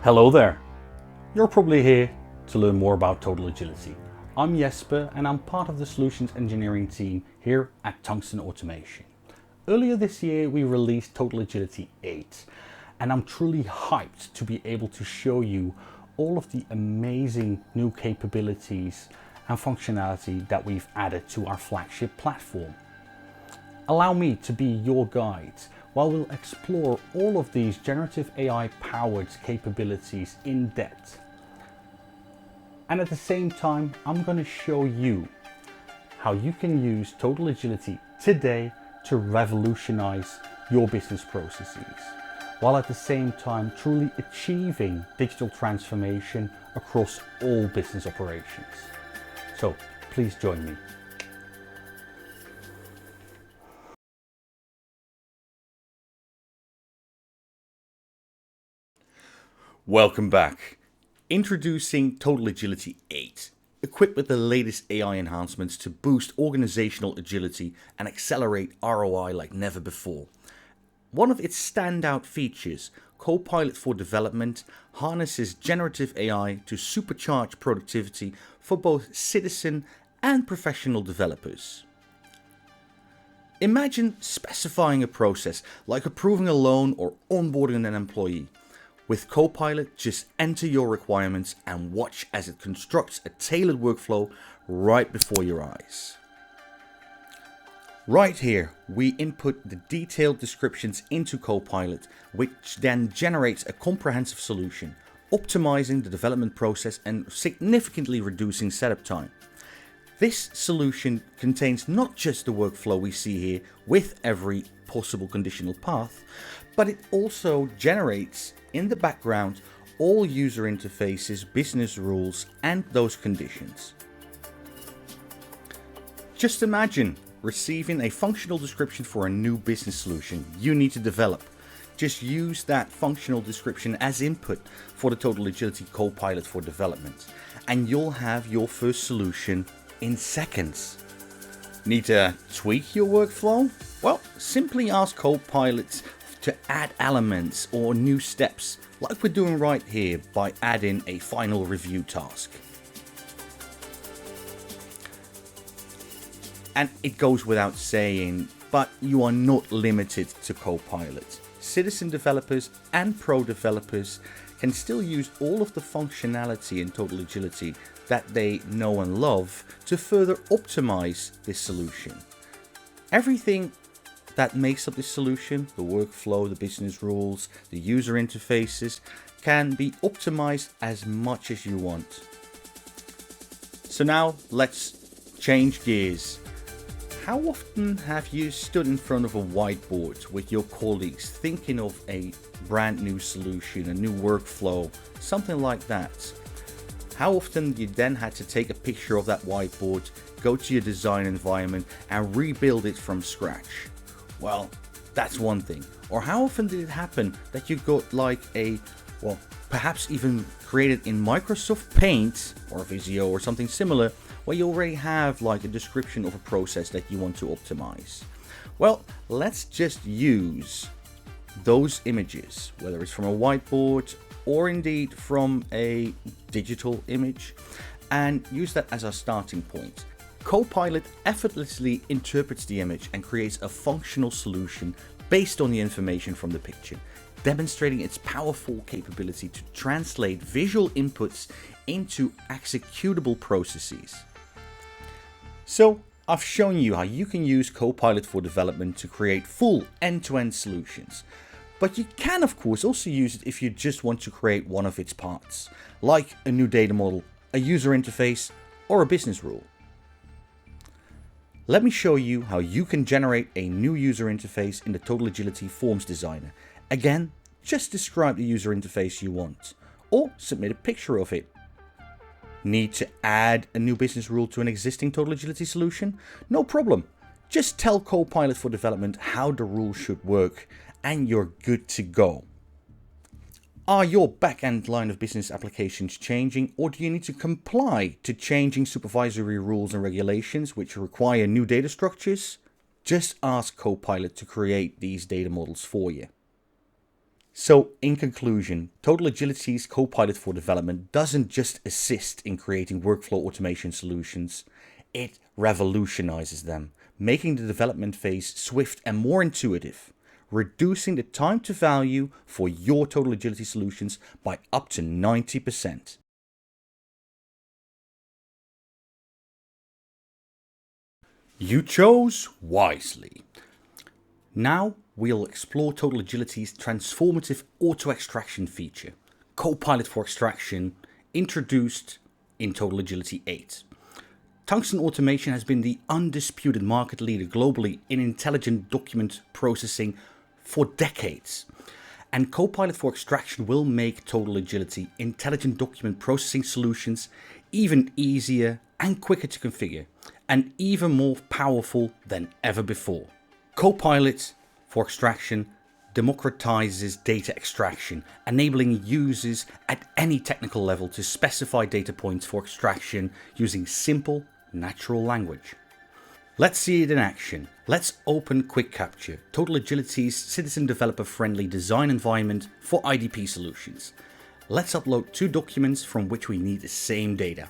Hello there. You're probably here to learn more about TotalAgility. I'm Jesper and I'm part of the solutions engineering team here at Tungsten Automation. Earlier this year we released TotalAgility 8 and I'm truly hyped to be able to show you all of the amazing new capabilities and functionality that we've added to our flagship platform. Allow me to be your guide while we'll explore all of these generative AI powered capabilities in depth. And at the same time, I'm going to show you how you can use TotalAgility today to revolutionize your business processes, while at the same time truly achieving digital transformation across all business operations. So please join me. Welcome back. Introducing TotalAgility 8, equipped with the latest AI enhancements to boost organizational agility and accelerate ROI like never before. One of its standout features, Copilot for Development, harnesses generative AI to supercharge productivity for both citizen and professional developers. Imagine specifying a process like approving a loan or onboarding an employee. With Copilot, just enter your requirements and watch as it constructs a tailored workflow right before your eyes. Right here, we input the detailed descriptions into Copilot, which then generates a comprehensive solution, optimizing the development process and significantly reducing setup time. This solution contains not just the workflow we see here with every possible conditional path, but it also generates in the background all user interfaces, business rules, and those conditions. Just imagine receiving a functional description for a new business solution you need to develop. Just use that functional description as input for the TotalAgility Copilot for Development, and you'll have your first solution in seconds. Need to tweak your workflow? Well, simply ask Copilot to add elements or new steps, like we're doing right here by adding a final review task. And it goes without saying, but you are not limited to Copilot. Citizen developers and pro developers can still use all of the functionality in TotalAgility that they know and love to further optimize this solution. Everything that makes up this solution, the workflow, the business rules, the user interfaces, can be optimized as much as you want. So now let's change gears. How often have you stood in front of a whiteboard with your colleagues thinking of a brand new solution, a new workflow, something like that? How often you then had to take a picture of that whiteboard, go to your design environment and rebuild it from scratch? Well, that's one thing. Or how often did it happen that you got like perhaps even created in Microsoft Paint or Visio or something similar, where you already have like a description of a process that you want to optimize? Well, let's just use those images, whether it's from a whiteboard or indeed from a digital image, and use that as our starting point. Copilot effortlessly interprets the image and creates a functional solution based on the information from the picture, demonstrating its powerful capability to translate visual inputs into executable processes. So, I've shown you how you can use Copilot for Development to create full end-to-end solutions. But you can of course also use it if you just want to create one of its parts, like a new data model, a user interface, or a business rule. Let me show you how you can generate a new user interface in the TotalAgility Forms Designer. Again, just describe the user interface you want, or submit a picture of it. Need to add a new business rule to an existing TotalAgility solution? No problem. Just tell Copilot for Development how the rule should work and you're good to go. Are your back-end line of business applications changing, or do you need to comply to changing supervisory rules and regulations which require new data structures? Just ask Copilot to create these data models for you. So, in conclusion, TotalAgility's Copilot for Development doesn't just assist in creating workflow automation solutions, it revolutionizes them, making the development phase swift and more intuitive, reducing the time to value for your TotalAgility solutions by up to 90%. You chose wisely. Now we'll explore TotalAgility's transformative auto-extraction feature, Copilot for Extraction, introduced in TotalAgility 8. Tungsten Automation has been the undisputed market leader globally in intelligent document processing for decades. And Copilot for Extraction will make TotalAgility intelligent document processing solutions even easier and quicker to configure, and even more powerful than ever before. Copilot for Extraction democratizes data extraction, enabling users at any technical level to specify data points for extraction using simple, natural language. Let's see it in action. Let's open Quick Capture, TotalAgility's citizen developer friendly design environment for IDP solutions. Let's upload 2 documents from which we need the same data.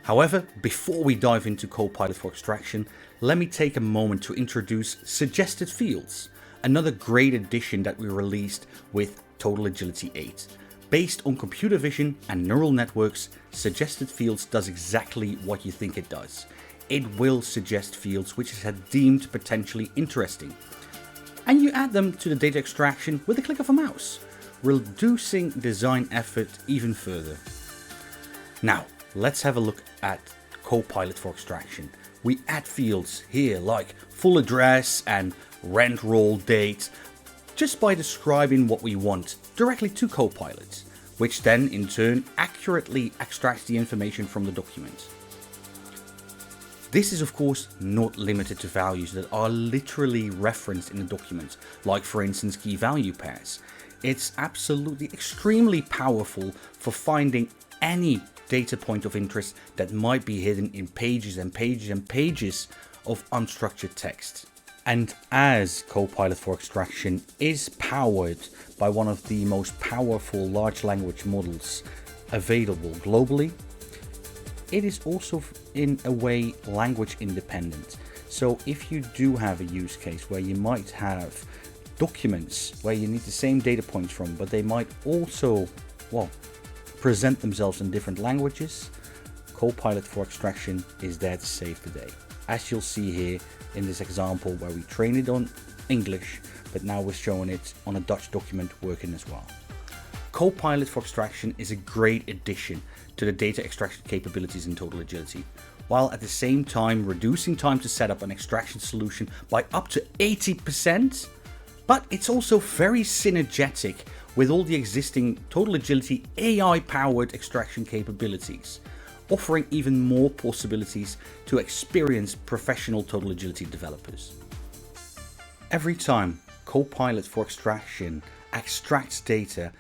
However, before we dive into Copilot for Extraction, let me take a moment to introduce Suggested Fields, another great addition that we released with TotalAgility 8. Based on computer vision and neural networks, Suggested Fields does exactly what you think it does. It will suggest fields which it has deemed potentially interesting, and you add them to the data extraction with a click of a mouse, reducing design effort even further. Now, let's have a look at Copilot for Extraction. We add fields here like full address and rent roll date just by describing what we want directly to Copilot, which then in turn accurately extracts the information from the document. This is of course not limited to values that are literally referenced in the document, like for instance key value pairs. It's absolutely extremely powerful for finding any data point of interest that might be hidden in pages and pages and pages of unstructured text. And as Copilot for Extraction is powered by one of the most powerful large language models available globally, it is also in a way language independent. So if you do have a use case where you might have documents where you need the same data points from, but they might also, present themselves in different languages, Copilot for Extraction is there to save the day. As you'll see here in this example where we train it on English, but now we're showing it on a Dutch document working as well. Copilot for Extraction is a great addition to the data extraction capabilities in TotalAgility, while at the same time reducing time to set up an extraction solution by up to 80%. But it's also very synergetic with all the existing TotalAgility AI-powered extraction capabilities, offering even more possibilities to experienced professional TotalAgility developers. Every time Copilot for Extraction extracts data,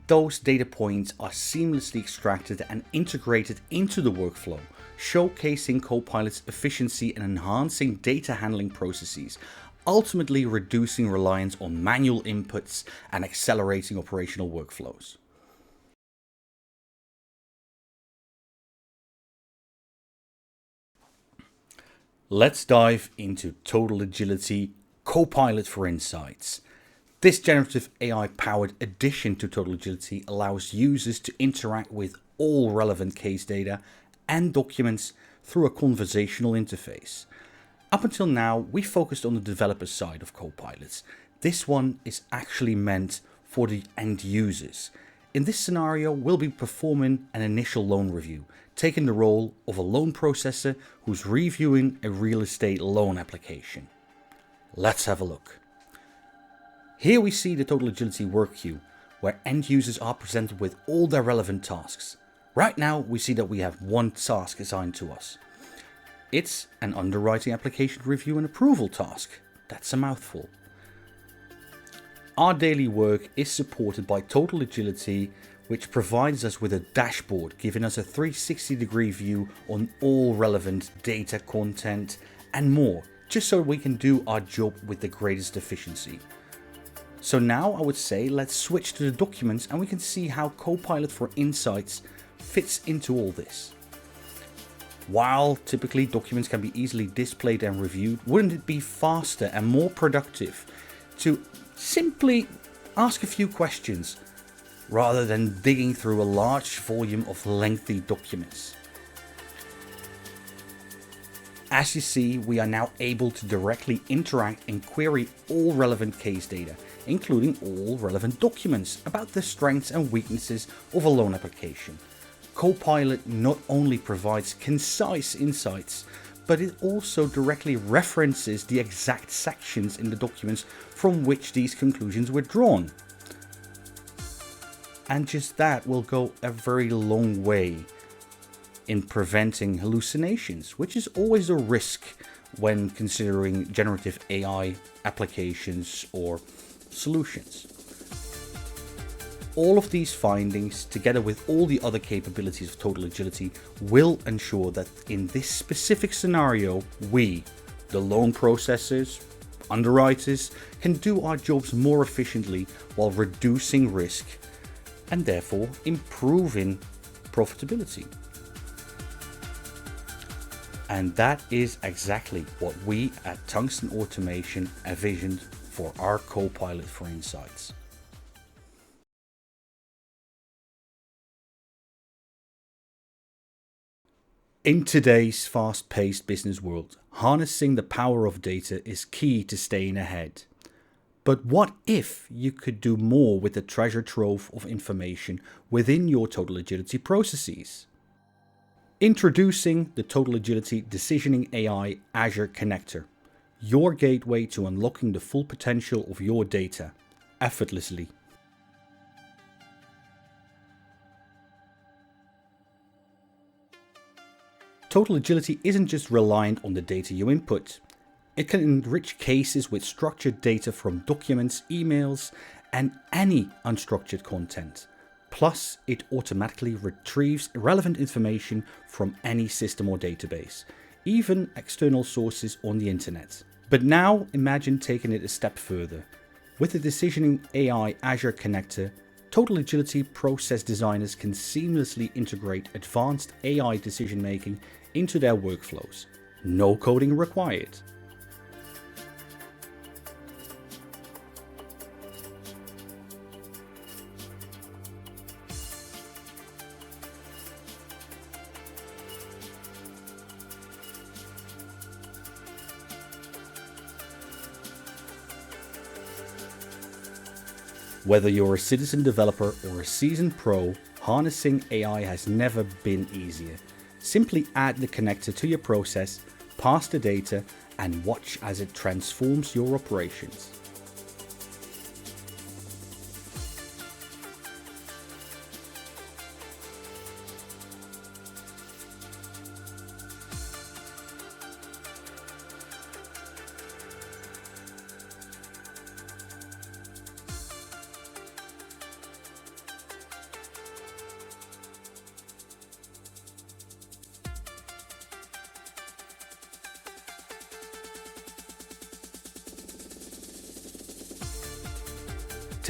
those data points are seamlessly extracted and integrated into the workflow, showcasing Copilot's efficiency and enhancing data handling processes, ultimately reducing reliance on manual inputs and accelerating operational workflows. Let's dive into TotalAgility Copilot for Insights. This generative AI-powered addition to TotalAgility allows users to interact with all relevant case data and documents through a conversational interface. Up until now, we focused on the developer side of Copilot. This one is actually meant for the end users. In this scenario, we'll be performing an initial loan review, taking the role of a loan processor who's reviewing a real estate loan application. Let's have a look. Here we see the TotalAgility work queue, where end users are presented with all their relevant tasks. Right now, we see that we have one task assigned to us. It's an underwriting application review and approval task. That's a mouthful. Our daily work is supported by TotalAgility, which provides us with a dashboard, giving us a 360-degree view on all relevant data, content, and more, just so we can do our job with the greatest efficiency. So now I would say let's switch to the documents and we can see how Copilot for Insights fits into all this. While typically documents can be easily displayed and reviewed, wouldn't it be faster and more productive to simply ask a few questions rather than digging through a large volume of lengthy documents? As you see, we are now able to directly interact and query all relevant case data, including all relevant documents about the strengths and weaknesses of a loan application. Copilot not only provides concise insights, but it also directly references the exact sections in the documents from which these conclusions were drawn. And just that will go a very long way in preventing hallucinations, which is always a risk when considering generative AI applications or solutions. All of these findings, together with all the other capabilities of TotalAgility, will ensure that in this specific scenario, we, the loan processors, underwriters, can do our jobs more efficiently while reducing risk and therefore improving profitability. And that is exactly what we at Tungsten Automation envisioned for our Copilot for Insights. In today's fast-paced business world, harnessing the power of data is key to staying ahead. But what if you could do more with the treasure trove of information within your TotalAgility processes? Introducing the TotalAgility Decisioning AI Azure Connector, your gateway to unlocking the full potential of your data effortlessly. TotalAgility isn't just reliant on the data you input. It can enrich cases with structured data from documents, emails, and any unstructured content. Plus, it automatically retrieves relevant information from any system or database, even external sources on the internet. But now imagine taking it a step further. With the Decisioning AI Azure Connector, TotalAgility process designers can seamlessly integrate advanced AI decision making into their workflows. No coding required. Whether you're a citizen developer or a seasoned pro, harnessing AI has never been easier. Simply add the connector to your process, pass the data, and watch as it transforms your operations.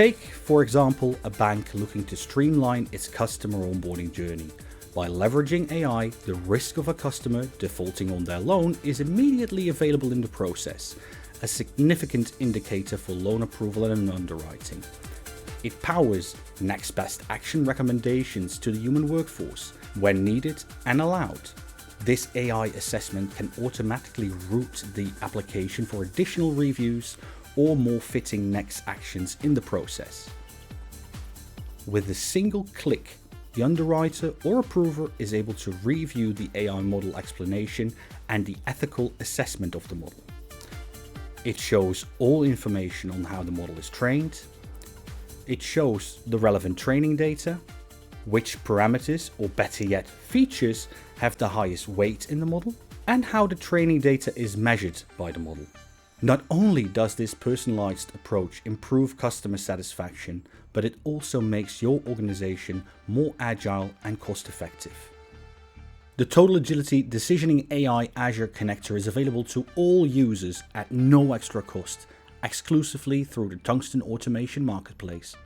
Take, for example, a bank looking to streamline its customer onboarding journey. By leveraging AI, the risk of a customer defaulting on their loan is immediately available in the process, a significant indicator for loan approval and underwriting. It powers next best action recommendations to the human workforce when needed and allowed. This AI assessment can automatically route the application for additional reviews or more fitting next actions in the process. With a single click, the underwriter or approver is able to review the AI model explanation and the ethical assessment of the model. It shows all information on how the model is trained. It shows the relevant training data, which parameters, or better yet, features have the highest weight in the model, and how the training data is measured by the model. Not only does this personalized approach improve customer satisfaction, but it also makes your organization more agile and cost-effective. The TotalAgility Decisioning AI Azure Connector is available to all users at no extra cost exclusively through the Tungsten Automation Marketplace.